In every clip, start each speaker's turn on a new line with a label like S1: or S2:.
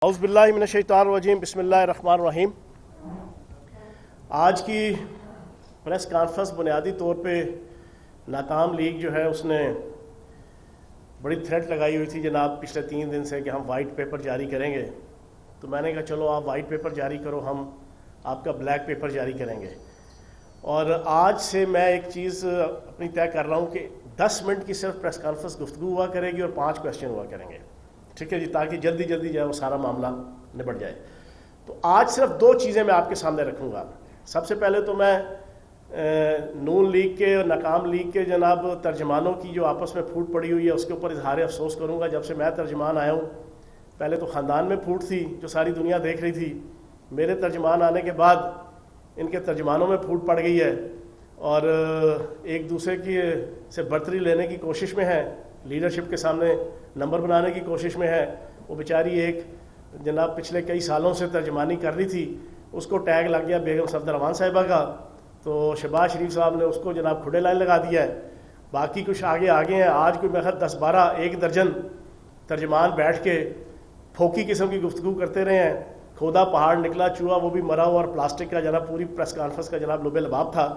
S1: اعوذ باللہ من الشیطان الرجیم بسم اللہ الرحمن الرحیم۔ آج کی پریس کانفرنس بنیادی طور پہ ناکام لیگ جو ہے اس نے بڑی تھریٹ لگائی ہوئی تھی جناب پچھلے 3 دن سے کہ ہم وائٹ پیپر جاری کریں گے، تو میں نے کہا چلو آپ وائٹ پیپر جاری کرو، ہم آپ کا بلیک پیپر جاری کریں گے۔ اور آج سے میں ایک چیز اپنی طے کر رہا ہوں کہ 10 منٹ کی صرف پریس کانفرنس گفتگو ہوا کرے گی اور 5 کویسچن ہوا کریں گے، ٹھیک ہے جی، تاکہ جلدی جو ہے وہ سارا معاملہ نبٹ جائے۔ تو آج صرف 2 چیزیں میں آپ کے سامنے رکھوں گا۔ سب سے پہلے تو میں نون لیگ کے اور ناکام لیگ کے جناب ترجمانوں کی جو آپس میں پھوٹ پڑی ہوئی ہے اس کے اوپر اظہار افسوس کروں گا۔ جب سے میں ترجمان آیا ہوں، پہلے تو خاندان میں پھوٹ تھی جو ساری دنیا دیکھ رہی تھی، میرے ترجمان آنے کے بعد ان کے ترجمانوں میں پھوٹ پڑ گئی ہے اور ایک دوسرے کی سے برتری لینے کی کوشش میں ہے، لیڈرشپ کے سامنے نمبر بنانے کی کوشش میں ہے۔ وہ بیچاری ایک جناب پچھلے کئی سالوں سے ترجمانی کر رہی تھی، اس کو ٹیگ لگ گیا بیگم صفدر امان صاحبہ کا، تو شہباز شریف صاحب نے اس کو جناب کھڑے لائن لگا دیا ہے۔ باقی کچھ آگے ہیں، آج کوئی میں 10-12 1 درجن ترجمان بیٹھ کے پھوکی قسم کی گفتگو کرتے رہے ہیں۔ کھودا پہاڑ نکلا چوہا، وہ بھی مرا ہوا اور پلاسٹک کا جناب پوری پریس کانفرنس کا جناب لب لباب تھا۔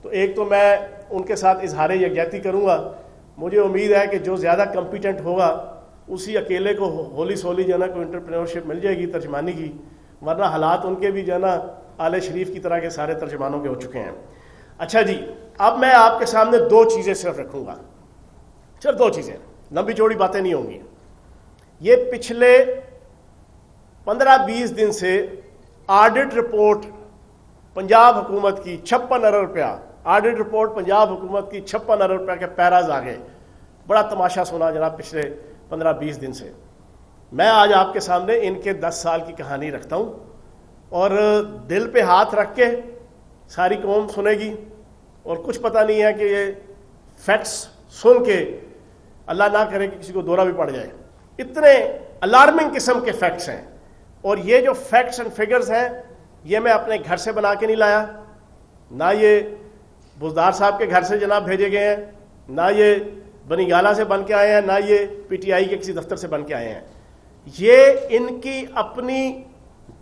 S1: تو ایک تو میں ان کے ساتھ اظہار یکجہتی کروں گا، مجھے امید ہے کہ جو زیادہ کمپیٹنٹ ہوگا اسی اکیلے کو ہولی سولی جو ہے نا کوئی انٹرپرینورشپ مل جائے گی ترجمانی کی، ورنہ حالات ان کے بھی جو ہے نا آل شریف کی طرح کے سارے ترجمانوں کے ہو چکے ہیں۔ اچھا جی، اب میں آپ کے سامنے 2 چیزیں صرف رکھوں گا، صرف 2 چیزیں، لمبی چوڑی باتیں نہیں ہوں گی۔ یہ پچھلے 15-20 دن سے آڈٹ رپورٹ پنجاب حکومت کی 56 ارب روپیہ، آڈٹ رپورٹ پنجاب حکومت کی 56 ارب روپیہ کے پیراز آگئے، بڑا تماشا سنا جناب پچھلے 15-20 دن سے۔ میں آج آپ کے سامنے ان کے 10 سال کی کہانی رکھتا ہوں اور دل پہ ہاتھ رکھ کے ساری قوم سنے گی، اور کچھ پتہ نہیں ہے کہ یہ فیکٹس سن کے اللہ نہ کرے کہ کسی کو دورہ بھی پڑ جائے، اتنے الارمنگ قسم کے فیکٹس ہیں۔ اور یہ جو فیکٹس اینڈ فگرز ہیں یہ میں اپنے گھر سے بنا کے نہیں لایا، نہ یہ بزدار صاحب کے گھر سے جناب بھیجے گئے ہیں، نہ یہ بنی گالہ سے بن کے آئے ہیں، نہ یہ پی ٹی آئی کے کسی دفتر سے بن کے آئے ہیں۔ یہ ان کی اپنی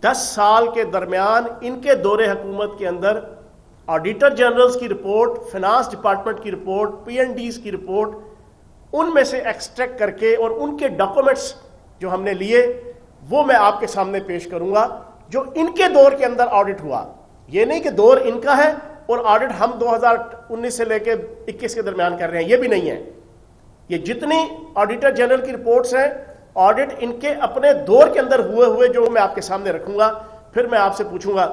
S1: 10 سال کے درمیان ان کے دور حکومت کے اندر آڈیٹر جنرلز کی رپورٹ، فنانس ڈپارٹمنٹ کی رپورٹ، پی این ڈیز کی رپورٹ، ان میں سے ایکسٹریکٹ کر کے اور ان کے ڈاکومنٹس جو ہم نے لیے وہ میں آپ کے سامنے پیش کروں گا جو ان کے دور کے اندر آڈٹ ہوا۔ یہ نہیں کہ دور ان کا ہے اور آڈٹ ہم 2019 سے لے کے 21 کے درمیان کر رہے ہیں، یہ بھی نہیں ہے۔ یہ جتنی آڈیٹر جنرل کی رپورٹس ہیں، آڈٹ ان کے اپنے دور کے اندر ہوئے جو میں آپ کے سامنے رکھوں گا۔ پھر میں آپ سے پوچھوں گا،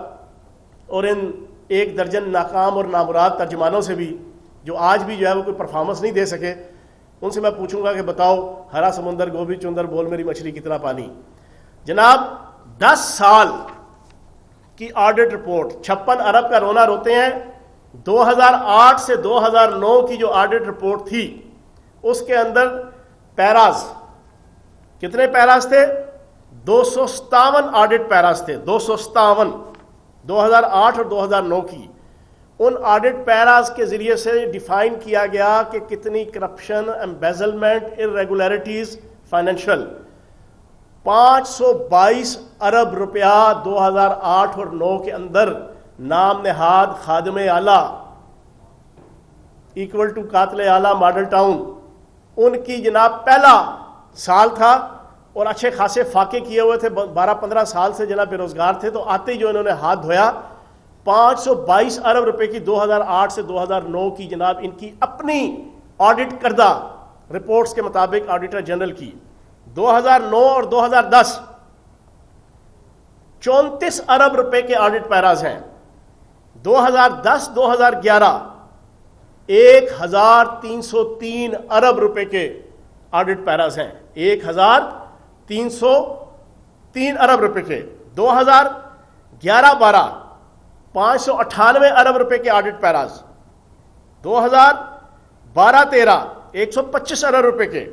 S1: اور ان 1 درجن ناکام اور نامراد ترجمانوں سے بھی جو آج بھی جو ہے وہ کوئی پرفارمنس نہیں دے سکے، ان سے میں پوچھوں گا کہ بتاؤ ہرا سمندر گوبھی چندر بول میری مچھلی کتنا پانی۔ جناب 10 سال کی آڈٹ رپورٹ، 56 ارب کا رونا روتے ہیں۔ 2008 سے 2009 کی جو آڈٹ رپورٹ تھی اس کے اندر پیراز کتنے پیراز تھے؟ 257 آڈٹ پیراز تھے، 257، 2008 اور 2009 کی۔ ان آڈٹ پیراز کے ذریعے سے ڈیفائن کیا گیا کہ کتنی کرپشن، ایمبیزلمنٹ، irregularities فائنینشل۔ 522 ارب روپیہ 2008 اور 2009 کے اندر نام نہاد خادم اعلیٰ ایکول ٹو قاتل اعلیٰ ماڈل ٹاؤن، ان کی جناب پہلا سال تھا اور اچھے خاصے فاقے کیے ہوئے تھے، 12-15 سال سے جناب بے روزگار تھے، تو آتے ہی جو انہوں نے ہاتھ دھویا 522 ارب روپے کی 2008 سے 2009 کی جناب ان کی اپنی آڈٹ کردہ رپورٹس کے مطابق آڈیٹر جنرل کی۔ 2009 اور 2010 34 ارب روپے کے آڈٹ پیراز ہیں۔ 2010-2011 1303 ارب روپے کے آڈٹ پیراز ہیں، 1303 ارب روپے کے۔ 2011-12 598 ارب روپے کے آڈٹ پیراز۔ 2012-13 125 ارب روپے کے۔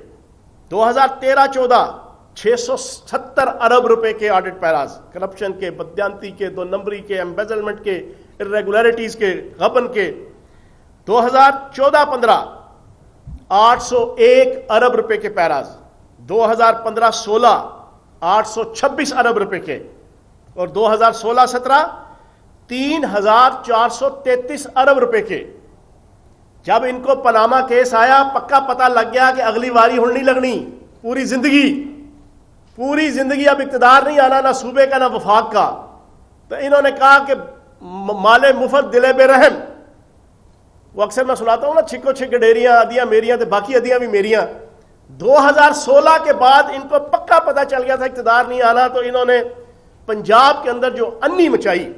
S1: 2013-14 670 ارب روپے کے آڈٹ پیراز، کرپشن کے، بددیانتی کے، 2 نمبری کے، ایمبیزلمنٹ کے، irregularities کے، غبن کے۔ 2014-15 801 ارب روپے کے پیراز۔ 2015-16 826 अरब रुपए के, और 2016-17 3,433 अरब रुपए के। जब इनको पनामा केस आया, पक्का पता लग गया कि अगली बारी हुण नहीं लगनी, पूरी जिंदगी अब इक्तदार नहीं आना, ना सूबे का ना वफाक का। तो इन्होंने कहा कि माले मुफत दिले बेरहम। वो अक्सर मैं सुनाता हूं ना, छिको छिक डेरियां अदियां मेरियां तो बाकी अदियां भी मेरियां। 2016 के बाद इनको पक्का पता चल गया था इक्तदार नहीं आना, तो इन्होंने पंजाब के अंदर जो अन्नी मचाई,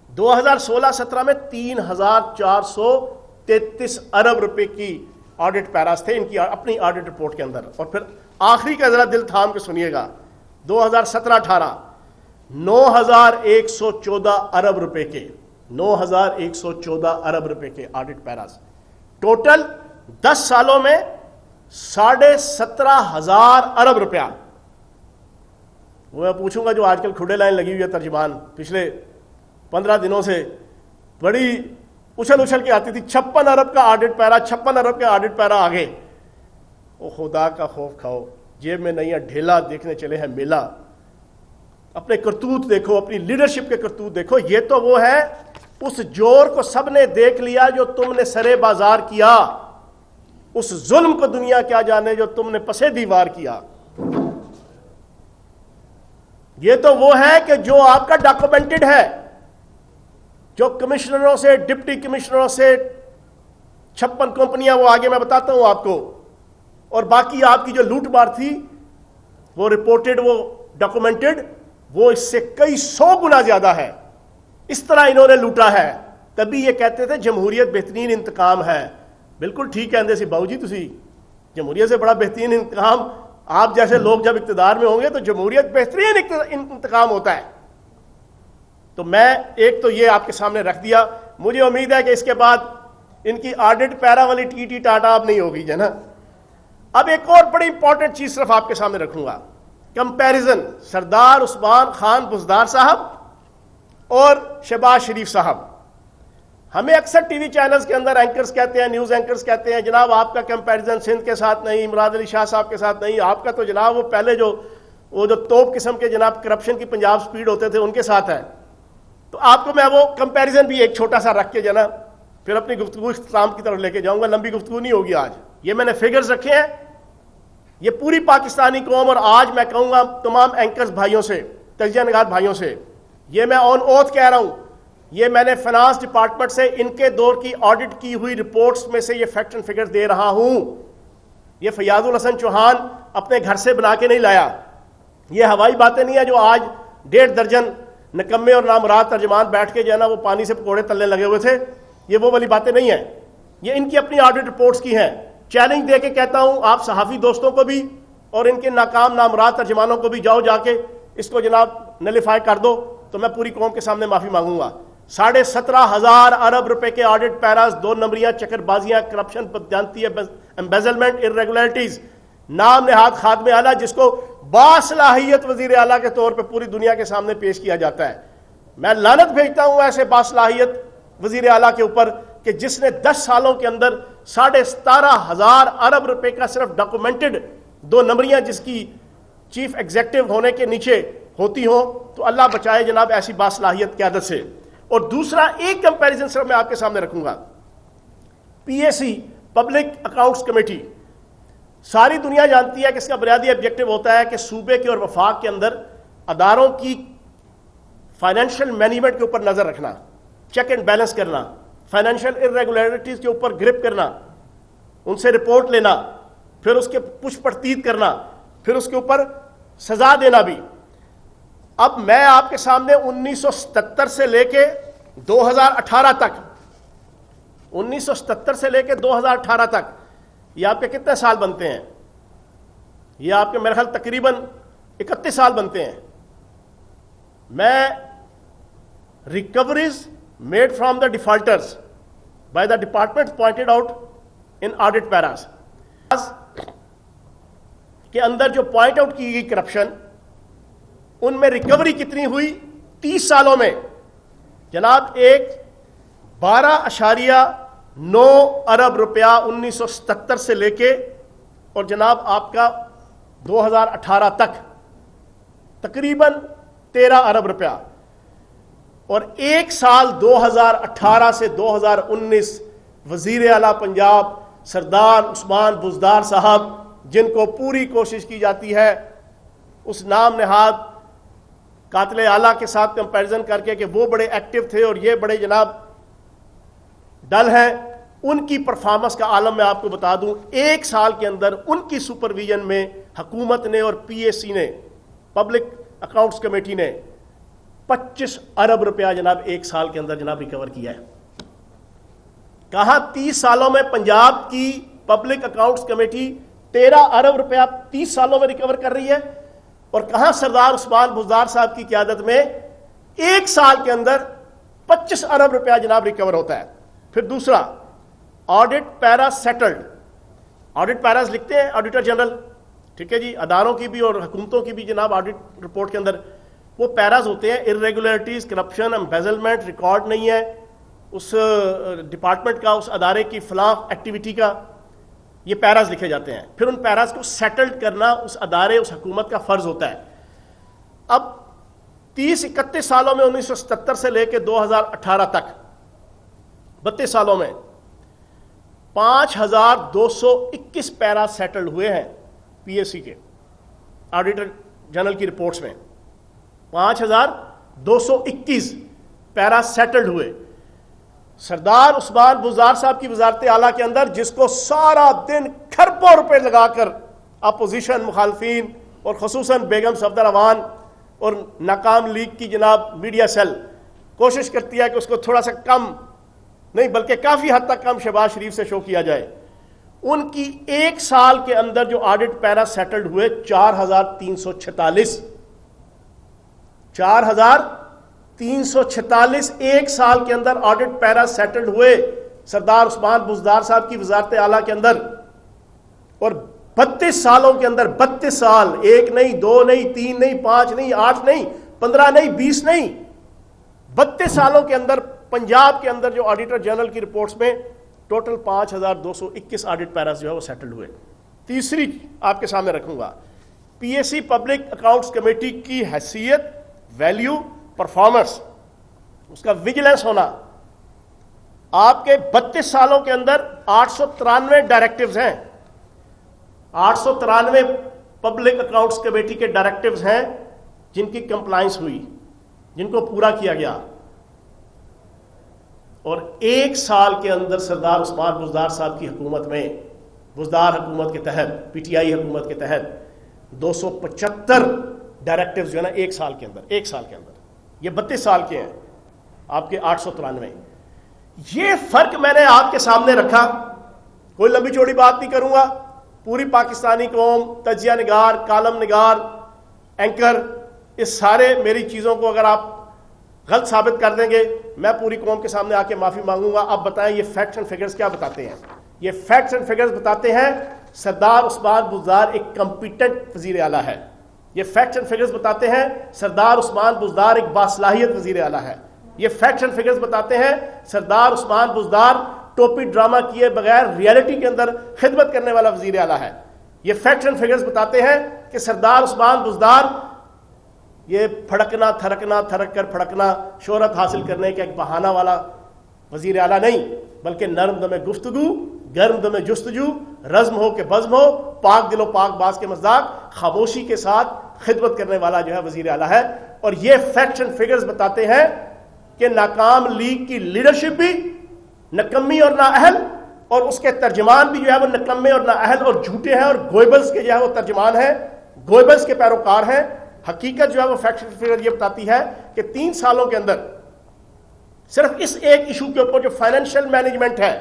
S1: 2016-17 में 3,433 अरब रुपए की ऑडिट पैरास थे इनकी अपनी ऑडिट रिपोर्ट के अंदर। और फिर आखिरी का जरा दिल थाम के सुनिएगा, 2017-18 9,114 अरब रुपए के, 9,114 अरब रुपए के ऑडिट पैरास। टोटल 10 सालों में 17,500 अरब रुपया। वो मैं पूछूंगा जो आजकल खुडे लाइन लगी हुई है तर्जुमान, पिछले 15 दिनों से बड़ी उछल के आती थी, 56 अरब का ऑडिट पैरा, 56 अरब के ऑडिट पैरा आगे। ओ खुदा का खौफ खाओ, जेब में नहीं है ढेला, देखने चले हैं मेला। अपने करतूत देखो, अपनी लीडरशिप के करतूत देखो। ये तो वो है, उस जोर को सबने देख लिया जो तुमने सरे बाजार किया, उस जुल्म को दुनिया क्या जाने जो तुमने पसे दीवार किया। ये तो वो है कि जो आपका डॉक्यूमेंटेड है, जो कमिश्नरों से, डिप्टी कमिश्नरों से 56 कंपनियां, वो आगे मैं बताता हूं आपको, और बाकी आपकी जो लूट मार थी वो रिपोर्टेड, वो डॉक्यूमेंटेड, वो इससे कई 100 गुना ज्यादा है। इस तरह इन्होंने लूटा है। तभी ये कहते थे जमहूरियत बेहतरीन इंतकाम है। बिल्कुल ठीक कहते सी बाबू जी, तुसी जमहूरियत से बड़ा बेहतरीन इंतकाम, आप जैसे लोग जब इक्तदार में होंगे तो जमहूरियत बेहतरीन इंतकाम होता है। तो मैं एक तो ये आपके सामने रख दिया। मुझे उम्मीद है कि इसके बाद इनकी ऑडिट पैरा वाली टी टाटा अब नहीं होगी है ना। अब एक और बड़ी इंपॉर्टेंट चीज सिर्फ आपके सामने रखूंगा, कंपैरिजन सरदार उस्मान खान बुज़दार साहब और शहबाज शरीफ साहब। हमें अक्सर टीवी चैनल्स के अंदर एंकर्स कहते हैं, न्यूज एंकर्स कहते हैं, जनाब आपका कंपैरिजन सिंध के साथ नहीं, इमरान अली शाह साहब के साथ नहीं, आपका तो जनाब वो पहले वो जो तोप किस्म के जनाब करप्शन की पंजाब स्पीड होते थे उनके साथ है। तो आपको मैं वो कंपैरिजन भी एक छोटा सा रख के जनाब फिर अपनी गुफ्तगू इख्तिताम की तरफ लेके जाऊंगा। लंबी गुफ्तगू नहीं होगी आज। ये मैंने फिगर्स रखे हैं, ये पूरी पाकिस्तानी कौम, और आज मैं कहूंगा तमाम एंकर्स भाइयों से, तजिया निगार भाइयों से, ये मैं ऑन ओथ कह रहा हूं, ये मैंने फाइनेंस डिपार्टमेंट से इनके दौर की ऑडिट की हुई रिपोर्ट्स में से ये फैक्ट एंड फिगर्स दे रहा हूं। ये फयाजुल हसन चौहान अपने घर से बना के नहीं लाया। ये हवाई बातें नहीं है जो आज 1.5 दर्जन निकम्मे और नामराद तर्जमान बैठ के जो है ना वो पानी से पकौड़े तलने लगे हुए थे। ये वो वाली बातें नहीं है, ये इनकी अपनी ऑडिट रिपोर्ट्स की हैं। चैलेंज दे के कहता हूं आप सहाफ़ी दोस्तों को भी और इनके नाकाम नामराद तर्जमानों को भी, जाओ जाके इसको जनाब नलिफाई कर दो, तो मैं पूरी कौम के सामने माफी मांगूंगा। 17,500 अरब रुपए के ऑडिट पैरास, 2 नंबरियां, चकरबाजियां, करप्शन, बदजानती, एम्बेजलमेंट, इर्रेगुलरिटीज, नाम नेहाद खादमे आला जिसको बासलाहियत वजीर आला के तौर पे पूरी दुनिया के सामने पेश किया जाता है। मैं लानत भेजता हूं ऐसे बासलाहियत वजीर आला के ऊपर कि जिसने 10 सालों के अंदर 17,500 अरब रुपए का सिर्फ डॉक्यूमेंटेड 2 नंबरियां जिसकी चीफ एग्जीक्यूटिव होने के नीचे होती हो, तो अल्लाह बचाए जनाब ऐसी बासलाहियत क़यादत से। और दूसरा एक कंपैरिजन सिर्फ मैं आपके सामने रखूंगा, पीएसी पब्लिक अकाउंट्स कमेटी, सारी दुनिया जानती है कि इसका बुनियादी ऑब्जेक्टिव होता है कि सूबे के और वफाक के अंदर अदारों की फाइनेंशियल मैनेजमेंट के ऊपर नजर रखना, चेक एंड बैलेंस करना, फाइनेंशियल इर्रेगुलरिटीज के ऊपर ग्रिप करना, उनसे रिपोर्ट लेना, फिर उसके पुष्पड़तीत करना, फिर उसके ऊपर सजा देना भी। अब मैं आपके सामने 1977 से लेके 2018 तक, 1977 से लेके 2018 तक, ये आपके कितने साल बनते हैं? ये आपके मेरे ख्याल तकरीबन 31 साल बनते हैं। मैं recoveries made from the defaulters by the department pointed out in audit Paris के अंदर जो पॉइंट आउट की गई करप्शन, उनमें रिकवरी कितनी हुई 30 सालों में जनाब? एक 12.9 अरब रुपया 1977 से लेके और जनाब आपका 2018 तक تقریباً 13 ارب روپیہ، اور ایک سال 2018 سے 2019 وزیر اعلیٰ پنجاب سردار عثمان بزدار صاحب، جن کو پوری کوشش کی جاتی ہے اس نام نہاد قاتل اعلیٰ کے ساتھ کمپیریزن کر کے کہ وہ بڑے ایکٹیو تھے اور یہ بڑے جناب ڈل ہیں، ان کی پرفارمنس کا عالم میں آپ کو بتا دوں، ایک سال کے اندر ان کی سپرویژن میں حکومت نے اور پی اے سی نے، پبلک اکاؤنٹس کمیٹی نے 25 ارب روپیہ جناب ایک سال کے اندر جناب ریکور کیا ہے۔ کہاں 30 سالوں میں پنجاب کی پبلک اکاؤنٹس کمیٹی 13 ارب روپیہ 30 سالوں میں ریکور کر رہی ہے، اور کہاں سردار عثمان بزدار صاحب کی قیادت میں ایک سال کے اندر 25 ارب روپیہ جناب ریکور ہوتا ہے۔ پھر دوسرا، آڈٹ پیرا سیٹلڈ، آڈٹ پیراز لکھتے ہیں آڈیٹر جنرل، ٹھیک ہے جی، اداروں کی بھی اور حکومتوں کی بھی جناب آڈٹ رپورٹ کے اندر وہ پیراز ہوتے ہیں، ارریگولرٹیز، کرپشن، امبیزلمنٹ، ریکارڈ نہیں ہے اس ڈپارٹمنٹ کا، اس ادارے کی فلاں ایکٹیویٹی کا، یہ پیراز لکھے جاتے ہیں۔ پھر ان پیراز کو سیٹلڈ کرنا اس ادارے، اس حکومت کا فرض ہوتا ہے۔ اب 30-31 سالوں میں 1977 سے لے کے 2018 تک 32 سالوں میں 5221 پیرا سیٹلڈ ہوئے ہیں پی ایس سی کے آڈیٹر جنرل کی رپورٹس میں، 5221 پیرا سیٹلڈ ہوئے۔ سردار عثمان بزدار صاحب کی وزارت اعلیٰ کے اندر، جس کو سارا دن کھربوں روپے لگا کر اپوزیشن، مخالفین اور خصوصاً بیگم صفدر اعوان اور ناکام لیگ کی جناب میڈیا سیل کوشش کرتی ہے کہ اس کو تھوڑا سا کم نہیں بلکہ کافی حد تک کم شہباز شریف سے شو کیا جائے، ان کی ایک سال کے اندر جو آڈٹ پیرا سیٹلڈ ہوئے 4346، 4346 ایک سال کے اندر آڈٹ پیرا سیٹلڈ ہوئے سردار عثمان بزدار صاحب کی وزارت اعلیٰ کے اندر۔ اور 32 سالوں کے اندر، 32 سال، ایک نہیں، دو نہیں، تین نہیں، 5 نہیں، 8 نہیں، 15 نہیں، 20 نہیں، 32 سالوں کے اندر پنجاب کے اندر جو آڈیٹر جنرل کی رپورٹس میں ٹوٹل 5221 آڈٹ پیراز جو ہے وہ سیٹلڈ ہوئے۔ تیسری آپ کے سامنے رکھوں گا، P S C public accounts committee کی حیثیت، ویلیو، پرفارمنس، اس کا ویجیلنس ہونا۔ آپ کے 32 سالوں کے اندر 893 ڈائریکٹیوز ہیں، 893 پبلک اکاؤنٹس کمیٹی کے ڈائریکٹیوز ہیں جن کی کمپلائنس ہوئی، جن کو پورا کیا گیا۔ اور ایک سال کے اندر سردار عثمان بزدار صاحب کی حکومت میں، بزدار حکومت کے تحت، پی ٹی آئی حکومت کے تحت 275 ڈائریکٹیوز جو ہے نا ایک سال کے اندر، ایک سال کے اندر، یہ 32 سال کے ہیں، آپ کے 893۔ یہ فرق میں نے آپ کے سامنے رکھا، کوئی لمبی چوڑی بات نہیں کروں گا، پوری پاکستانی قوم، تجزیہ نگار، کالم نگار، اینکر، اس سارے میری چیزوں کو اگر آپ غلط ثابت کر دیں گے، میں پوری قوم کے سامنے آ کے معافی مانگوں گا۔ اب بتائیں یہ فیکٹس اینڈ فگرز کیا بتاتے ہیں؟ یہ فیکٹس اینڈ فگرز بتاتے ہیں سردار عثمان بزدار ایک کمپیٹنٹ وزیر اعلیٰ ہے۔ یہ فیکٹس اینڈ فگرز بتاتے ہیں سردار عثمان بزدار ایک باصلاحیت وزیر اعلیٰ ہے۔ یہ فیکٹس اینڈ فگرز بتاتے ہیں سردار عثمان بزدار ٹوپی ڈرامہ کیے بغیر ریئلٹی کے اندر خدمت کرنے والا وزیر اعلیٰ ہے۔ یہ فیکٹس اینڈ فگرز بتاتے ہیں کہ سردار عثمان بزدار یہ پھڑکنا، تھرکنا، تھرک کر پھڑکنا، شہرت حاصل کرنے کا ایک بہانہ والا وزیر اعلیٰ نہیں، بلکہ نرم دم گفتگو، گرم دم جستجو، رزم ہو کہ بزم ہو، پاک دل و پاک باز کے مزاق، خاموشی کے ساتھ خدمت کرنے والا جو ہے وزیر اعلیٰ ہے۔ اور یہ فیکٹس اینڈ فگرز بتاتے ہیں کہ ناکام لیگ کی لیڈرشپ بھی نکمی اور نااہل، اور اس کے ترجمان بھی جو ہے وہ نکمے اور نااہل اور جھوٹے ہیں، اور گوئبلز کے جو ہے وہ ترجمان ہیں، گوئبلز کے پیروکار ہیں۔ حقیقت جو ہے وہ فیکٹس اینڈ فگرز یہ بتاتی ہے کہ 3 سالوں کے اندر صرف اس ایک ایشو کے اوپر جو فائنینشیل مینجمنٹ ہے،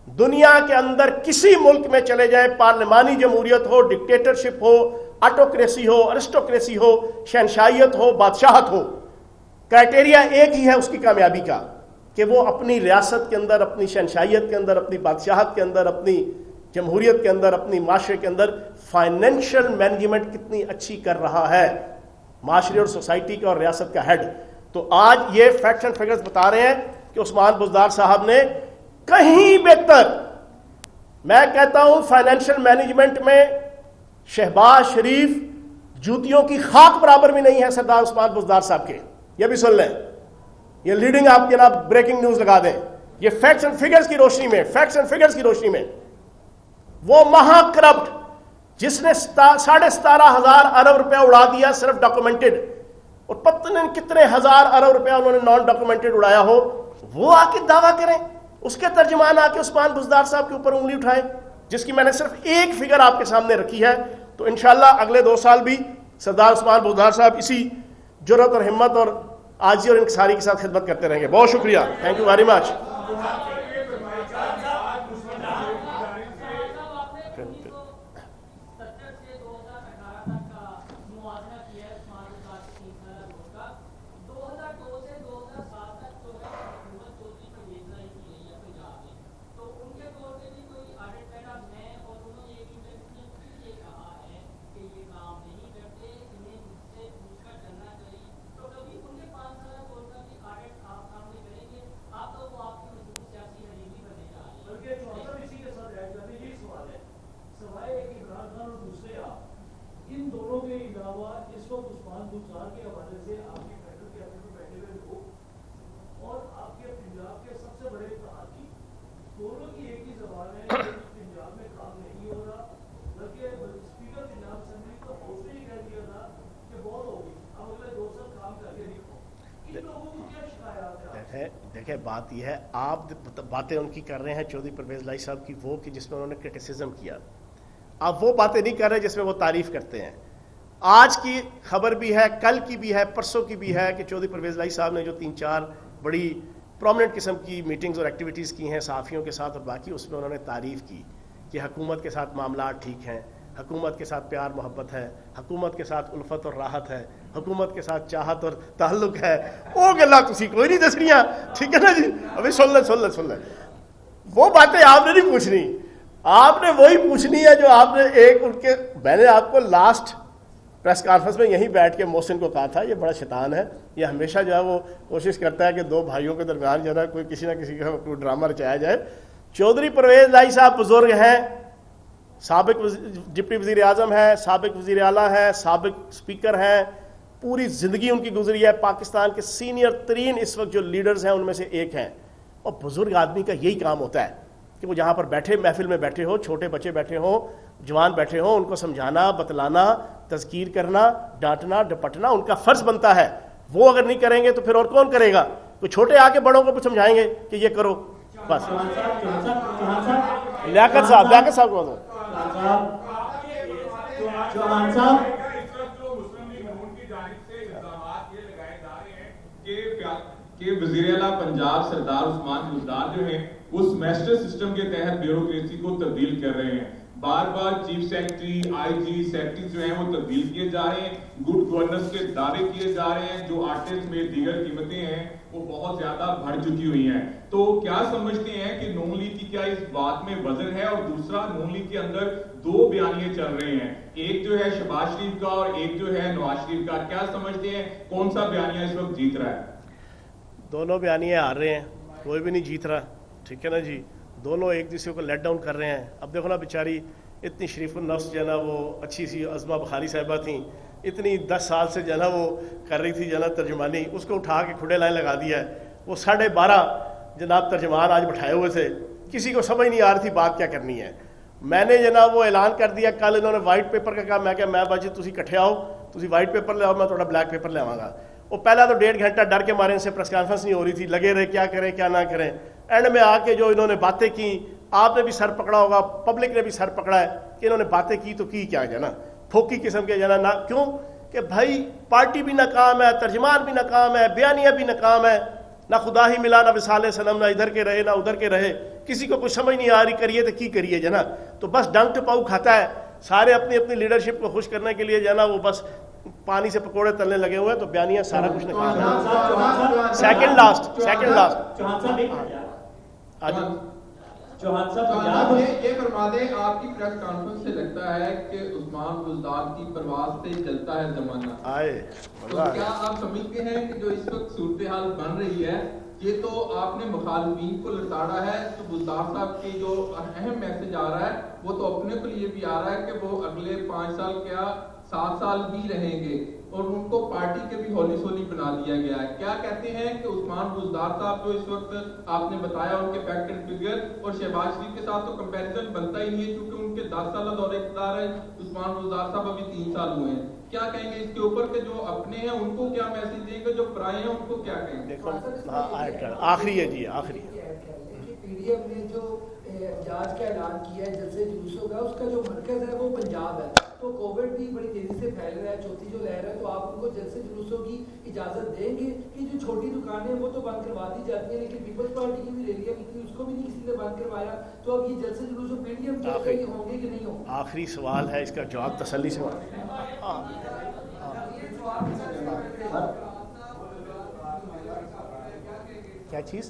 S1: دنیا کے اندر کسی ملک میں چلے جائے، پارلیمانی جمہوریت ہو، ڈکٹیٹرشپ ہو، آٹوکریسی ہو، ارسٹوکریسی ہو، شہنشاہیت ہو، بادشاہت ہو، کرائٹیریا ایک ہی ہے اس کی کامیابی کا، کہ وہ اپنی ریاست کے اندر، اپنی شہنشاہیت کے اندر، اپنی بادشاہت کے اندر، اپنی جمہوریت کے اندر، اپنی معاشرے کے اندر فائنینشیل مینجمنٹ کتنی اچھی کر رہا ہے معاشرے اور سوسائٹی کا اور ریاست کا ہیڈ۔ تو آج یہ فیکٹس اینڈ فگرز بتا رہے ہیں کہ عثمان بزدار صاحب نے کہیں بہتر، میں کہتا ہوں فائنینشیل مینجمنٹ میں شہباز شریف जूतियों की खाक बराबर भी नहीं है सरदार उस्मान बुज़दार साहब के, ये भी सुन लें, ये लीडिंग आप जनाब ब्रेकिंग न्यूज लगा दें, ये फैक्ट्स एंड फिगर्स की रोशनी में, फैक्ट्स एंड फिगर्स की रोशनी में, वो महाकरप्ट जिसने 17,500 अरब रुपया उड़ा दिया सिर्फ डॉक्यूमेंटेड, और पता नहीं कितने हजार अरब रुपया उन्होंने नॉन डॉक्यूमेंटेड उड़ाया हो, वो आके दावा करें, उसके तर्जुमान आके उस्मान बुज़दार साहब के ऊपर उंगली उठाएं, जिसकी मैंने सिर्फ एक फिगर आपके सामने रखी है। तो इंशाल्लाह अगले 2 साल भी सरदार उस्मान बुज़दार साहब इसी जुर्रत और हिम्मत और आजी और इंकसारी के साथ खिदमत करते रहेंगे। बहुत शुक्रिया, थैंक यू वेरी मच। देखिए बात यह है, आप बातें उनकी कर रहे हैं चौधरी परवेज लाई साहब की, वो कि जिसमें उन्होंने क्रिटिसिज्म किया, आप वो बातें नहीं कर रहे जिसमें वो तारीफ करते हैं। आज की खबर भी है, कल की भी है, परसों की भी है कि चौधरी परवेज लाई साहब ने जो 3-4 बड़ी प्रोमिनेंट किस्म की मीटिंग्स और एक्टिविटीज़ की हैं सहाफ़ियों के साथ और बाकी, उसमें उन्होंने तारीफ़ की कि हुकूमत के साथ मामला ठीक हैं, हुकूमत के साथ प्यार मोहब्बत है, हुकूमत के साथ उल्फत और राहत है, हुकूमत के साथ चाहत और ताल्लुक है। वो गल्ला तुसी कोई नहीं दसनियां, ठीक है ना जी। अभी सुन ले वो बातें आपने नहीं पूछनी, आपने वही पूछनी है जो आपने एक उनके, मैंने आपको लास्ट प्रेस कॉन्फ्रेंस में यहीं बैठ के मोहसिन को कहा था, ये बड़ा शैतान है, ये हमेशा जो है वो कोशिश करता है कि 2 भाइयों के दरमियान जो है कोई किसी ना किसी का कोई ड्रामा रचाया जाए। चौधरी परवेज लाई साहब बुजुर्ग हैं, साबिक डिप्टी वज़ीर आज़म है, साबिक वज़ीर आला है, साबिक स्पीकर हैं, पूरी ज़िंदगी उनकी गुजरी है, पाकिस्तान के सीनियर तरीन इस वक्त जो लीडर्स हैं उनमें से एक हैं। और बुजुर्ग आदमी का यही काम होता है कि वो जहाँ पर बैठे, महफिल में बैठे हो, छोटे बच्चे बैठे हो, जवान बैठे हो, उनको समझाना, बतलाना, तज़कीर करना, डांटना, डपटना उनका फ़र्ज़ बनता है। वो अगर नहीं करेंगे तो फिर और कौन करेगा? तो छोटे आके बड़ों को समझाएंगे कि ये करो, बस। लियाकत साहब को दो।
S2: कि वज़ीर आला पंजाब सरदार उस्मान बुज़दार जो हैं वो सेमेस्टर सिस्टम के तहत ब्यूरोक्रेसी को तब्दील कर रहे हैं। बार बार चीफ सेक्रेटरी, आईजी, सेक्रेटरी जो हैं वो तब्दील किए जा रहे हैं, गुड गवर्नेंस के दावे किए जा रहे हैं, जो आर्टिस्ट में दीगर कीमतें हैं वो बहुत ज्यादा बढ़ चुकी हुई हैं। तो क्या समझते हैं कि नून लीग की क्या इस बात में वजन है? और दूसरा, नून लीग के अंदर 2 बयानिए चल रहे हैं, एक जो है शहबाज शरीफ का और एक जो है नवाज शरीफ का, क्या समझते हैं कौन सा बयानिया इस वक्त जीत रहा है?
S1: दोनों बयानिए हार रहे हैं, कोई भी नहीं जीत रहा, ठीक है ना जी। दोनों एक दूसरे को लेट डाउन कर रहे हैं। अब देखो ना, बेचारी इतनी शरीफुल नफ्स जो है ना, वो अच्छी सी अज़मा बुखारी साहिबा थी, इतनी 10 साल से जो है ना वो कर रही थी जो है ना तर्जुमानी, उसको उठा के खुडे लाइन लगा दिया है। वो 12.5 जनाब तर्जुमान आज बैठाए हुए थे, किसी को समझ नहीं आ रही थी बात क्या करनी है। मैंने जनाब वो ऐलान कर दिया, कल इन्होंने वाइट पेपर का कहा, मैं क्या मैं बाजी तुसी इकट्ठे आओ, तुसी वाइट पेपर ले आओ, मैं थोड़ा ब्लैक पेपर ले आवांगा। वो पहला तो 1.5 घंटा डर के मारे इनसे प्रेस कॉन्फ्रेंस नहीं हो रही थी, लगे रहे क्या करें क्या ना करें। एंड में आके जो इन्होंने बातें की, आपने भी सर पकड़ा होगा, पब्लिक ने भी सर पकड़ा है कि इन्होंने बातें की तो की क्या है ना, फोकी किस्म के जना ना, क्यों कि भाई पार्टी भी नाकाम है, तर्जमान भी नाकाम है, बयानिया भी नाकाम है, ना खुदा ही मिला ना विसाले सनम, ना इधर के रहे ना उधर के रहे, किसी को कुछ समझ नहीं आ रही, करिए तो की करिए जना। तो बस डंक पाऊ खाता है, सारे अपनी अपनी लीडरशिप को खुश करने के लिए जना वो बस पानी से पकोड़े तलने लगे हुए हैं। तो बयानिया सारा कुछ निकाल रहा है। सेकंड लास्ट
S3: चौहान साहब ये फरमा दें, आपकी प्रेस कॉन्फ्रेंस से लगता है कि उस्मान बुज़दार की परवाज़ से चलता है ज़माना। तो क्या आप समझते हैं कि जो इस वक्त सूरत हाल बन रही है, ये तो आपने मुखालिफिन को लताड़ा है, तो बुज़दार साहब की जो अहम मैसेज आ रहा है वो तो अपने के लिए भी आ रहा है कि वो अगले 5 साल क्या 7 साल भी रहेंगे और उनको पार्टी के भी होली सोली बना दिया गया है। क्या कहते हैं कि उस्मान बुज़दार साहब जो इस वक्त आपने बताया उनके फैक्ट एंड फिगर और शहबाज शरीफ के साथ तो कंपैरिजन बनता ही नहीं है, क्योंकि उनके 10 साल दौरे इक़्तिदार है, उस्मान बुज़दार साहब अभी 3 साल हुए हैं। क्या कहेंगे इसके ऊपर के जो अपने हैं उनको क्या मैसेज देंगे, जो पराए हैं उनको क्या कहेंगे?
S1: देखो आखिरी है जी, आखिरी
S4: पीडीएम ने जो इजाज का ऐलान किया है जलसे जुलूसों का, उसका जो मरकज है वो पंजाब है, तो कोविड भी बड़ी तेजी से फैल रहा है, चौथी जो लहर है, तो आप उनको जलसे जुलूसों की इजाजत देंगे कि जो छोटी दुकानें हैं वो तो बंद करवा दी जाती है, लेकिन पीपल्स पार्टी की भी रैलियां निकली उसको भी नहीं किसी ने बंद करवाया, तो अब ये जलसे जुलूस पीडीएम के होंगे कि नहीं होंगे?
S1: आखिरी सवाल है, इसका जवाब तसल्ली से क्या चीज?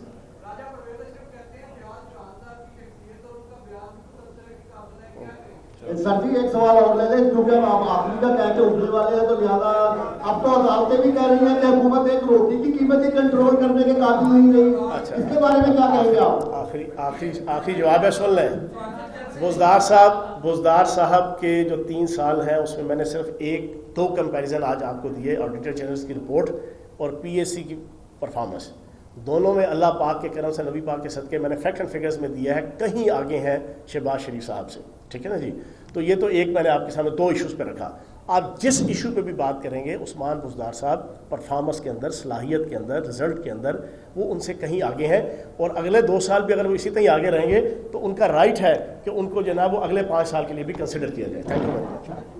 S5: सर जी एक सवाल और ले लें, क्योंकि अब आप आखिरी का कह के उठने वाले हैं, तो लिहाजा अब तो अदालतें भी कह रही हैं कि हुकूमत एक रोटी की कीमतें कंट्रोल करने के काबिल नहीं रही।
S1: अच्छा,
S5: इसके बारे में क्या कहेंगे आप?
S1: आखिरी जवाब है, सुन लें। बुज़दार साहब के जो 3 साल हैं उसमें मैंने सिर्फ 1-2 कंपैरिजन आज आपको दिए, ऑडिटर जनरल की रिपोर्ट और PSC की परफॉर्मेंस, दोनों में अल्लाह पाक के करम से, नबी पाक के सदके मैंने फैक्ट एंड फिगर्स में दिया है, कहीं आगे हैं शहबाज शरीफ साहब से, ठीक है ना जी। तो ये तो एक मैंने आपके सामने 2 इश्यूज़ पे रखा। आप जिस इशू पे भी बात करेंगे, उस्मान बुज़दार साहब परफॉर्मेंस के अंदर, सलाहियत के अंदर, रिजल्ट के अंदर वो उनसे कहीं आगे हैं, और अगले 2 साल भी अगर वो इसी तरह आगे रहेंगे तो उनका राइट है कि उनको जो ना वो अगले 5 साल के लिए भी कंसिडर किया जाए। Thank you very much.